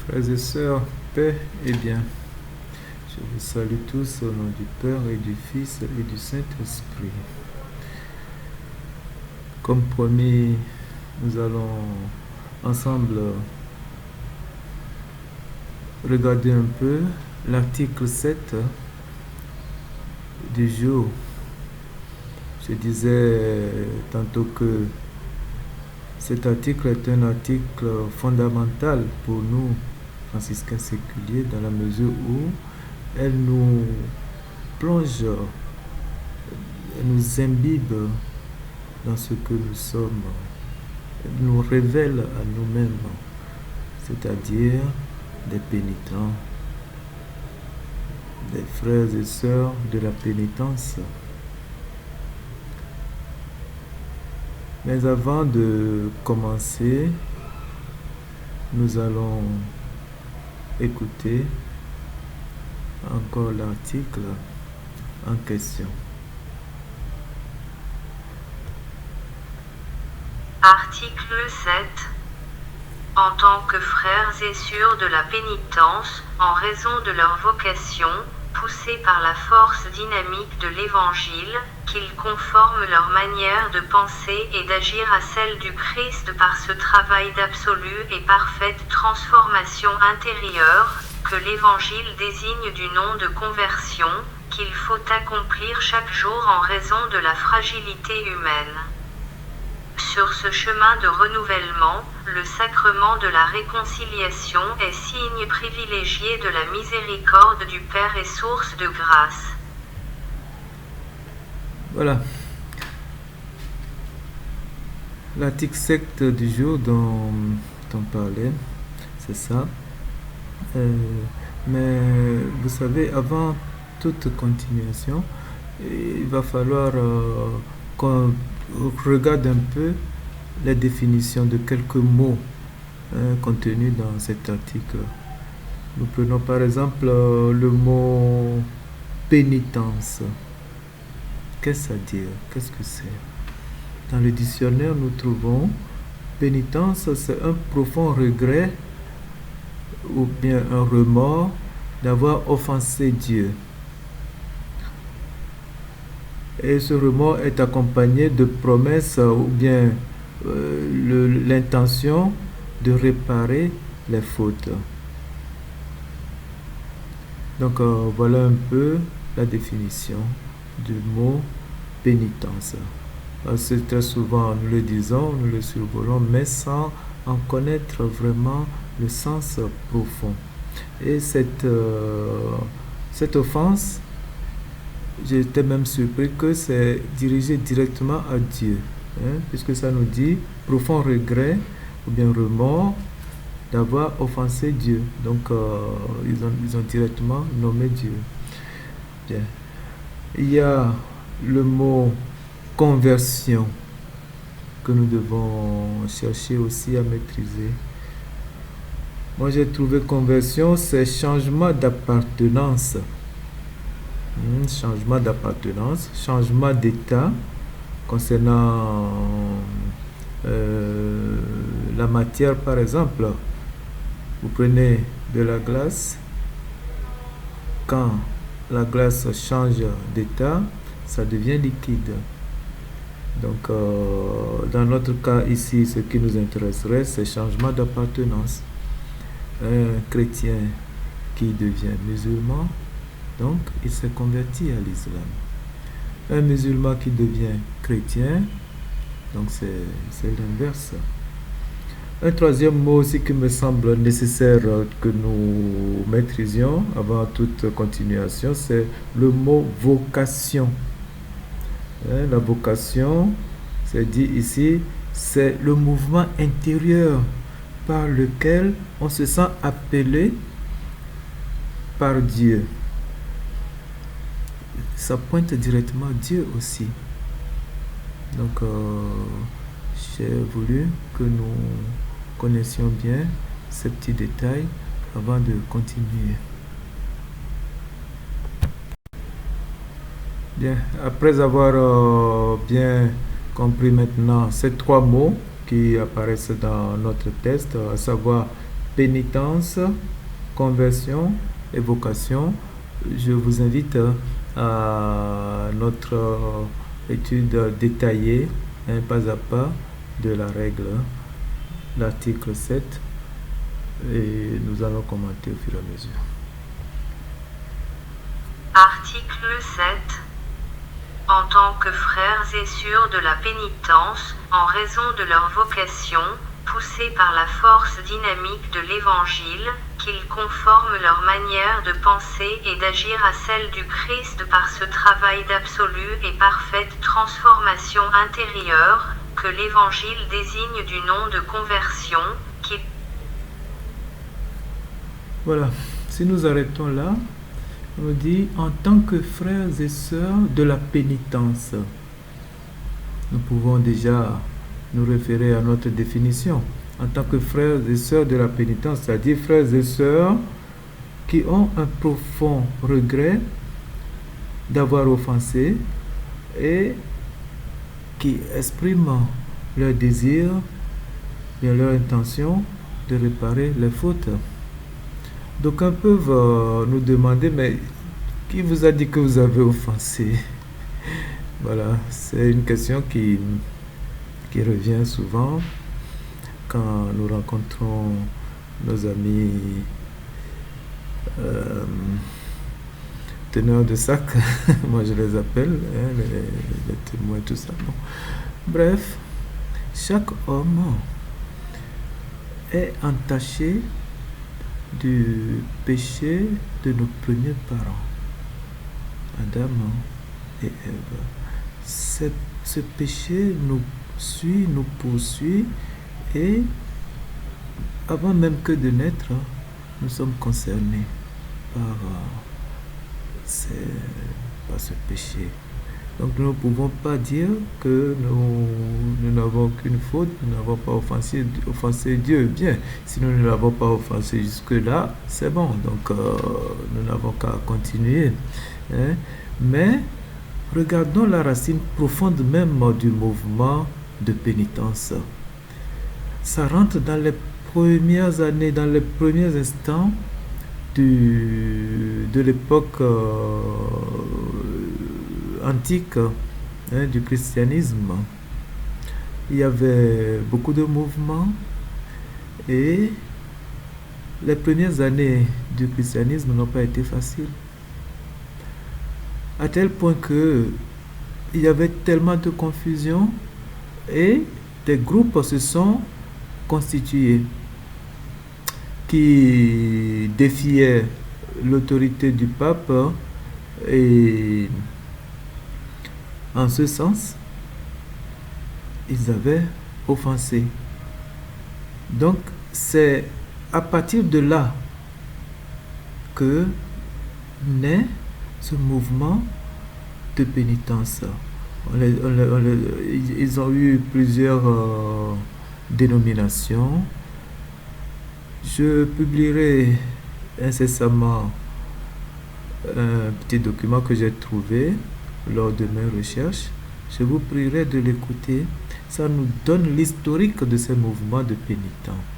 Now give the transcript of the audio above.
Frères et sœurs, paix et bien. Je vous salue tous au nom du Père et du Fils et du Saint-Esprit. Comme promis, nous allons ensemble regarder un peu l'article 7 du jour. Je disais tantôt que cet article est un article fondamental pour nous, franciscains séculiers, dans la mesure où elle nous plonge, elle nous imbibe dans ce que nous sommes, elle nous révèle à nous-mêmes, c'est-à-dire des pénitents, des frères et sœurs de la pénitence. Mais avant de commencer, nous allons écouter encore l'article en question. Article 7. En tant que frères et sœurs de la pénitence, en raison de leur vocation, poussés par la force dynamique de l'Évangile, qu'ils conforment leur manière de penser et d'agir à celle du Christ par ce travail d'absolue et parfaite transformation intérieure, que l'Évangile désigne du nom de conversion, qu'il faut accomplir chaque jour en raison de la fragilité humaine. Sur ce chemin de renouvellement, le sacrement de la réconciliation est signe privilégié de la miséricorde du Père et source de grâce. Voilà. L'article 7 du jour dont on parlait, c'est ça. Mais vous savez, avant toute continuation, il va falloir qu'on regarde un peu la définition de quelques mots contenus dans cet article. Nous prenons par exemple le mot pénitence. Qu'est-ce que ça veut dire? Qu'est-ce que c'est? Dans le dictionnaire, nous trouvons pénitence, c'est un profond regret ou bien un remords d'avoir offensé Dieu. Et ce remords est accompagné de promesses ou bien l'intention de réparer les fautes. Donc voilà un peu la définition du mot pénitence. C'est très souvent, nous le disons, nous le survolons, mais sans en connaître vraiment le sens profond. Et cette offense, j'étais même surpris que c'est dirigé directement à Dieu, puisque ça nous dit profond regret ou bien remords d'avoir offensé Dieu. Donc ils ont directement nommé Dieu. Bien. Il y a le mot conversion que nous devons chercher aussi à maîtriser. Moi j'ai trouvé conversion, c'est changement d'appartenance. Changement d'appartenance, changement d'état concernant la matière par exemple. Vous prenez de la glace, quand la glace change d'état, ça devient liquide. Donc dans notre cas ici, ce qui nous intéresserait, c'est changement d'appartenance. Un chrétien qui devient musulman, donc il s'est converti à l'islam. Un musulman qui devient chrétien, donc c'est l'inverse. Un troisième mot aussi qui me semble nécessaire que nous maîtrisions avant toute continuation, c'est le mot vocation. La vocation, c'est dit ici, c'est le mouvement intérieur par lequel on se sent appelé par Dieu. Ça pointe directement à Dieu aussi. Donc, j'ai voulu que nous connaissions bien ces petits détails avant de continuer. Bien, après avoir bien compris maintenant ces trois mots qui apparaissent dans notre texte, à savoir pénitence, conversion et vocation. Je vous invite à notre étude détaillée, pas à pas, de la règle, l'article 7, et nous allons commenter au fur et à mesure. Article 7. En tant que frères et sœurs de la pénitence, en raison de leur vocation, poussés par la force dynamique de l'Évangile, qu'ils conforment leur manière de penser et d'agir à celle du Christ par ce travail d'absolue et parfaite transformation intérieure, que l'Évangile désigne du nom de conversion, qui... Voilà, si nous arrêtons là, on nous dit en tant que frères et sœurs de la pénitence. Nous pouvons déjà nous référer à notre définition. En tant que frères et sœurs de la pénitence, c'est-à-dire frères et sœurs qui ont un profond regret d'avoir offensé et qui expriment leur désir et leur intention de réparer les fautes. D'aucuns peuvent nous demander, mais qui vous a dit que vous avez offensé? Voilà, c'est une question qui revient souvent quand nous rencontrons nos amis teneurs de sac, moi je les appelle, les témoins, tout ça. Bon. Bref, chaque homme est entaché du péché de nos premiers parents, Adam et Ève. Ce péché nous suit, nous poursuit, et avant même que de naître, nous sommes concernés par ce péché. Donc nous ne pouvons pas dire que nous n'avons aucune faute, nous n'avons pas offensé Dieu. Bien, si nous ne l'avons pas offensé jusque-là, c'est bon. Donc nous n'avons qu'à continuer. Mais regardons la racine profonde même du mouvement de pénitence. Ça rentre dans les premières années, dans les premiers instants de l'époque antique, du christianisme. Il y avait beaucoup de mouvements, et les premières années du christianisme n'ont pas été faciles, à tel point que il y avait tellement de confusion, et des groupes se sont constitués qui défiaient l'autorité du pape, et en ce sens, ils avaient offensé. Donc, c'est à partir de là que naît ce mouvement de pénitence. Ils ont eu plusieurs dénominations. Je publierai incessamment un petit document que j'ai trouvé lors de mes recherches. Je vous prierai de l'écouter. Ça nous donne l'historique de ces mouvements de pénitents.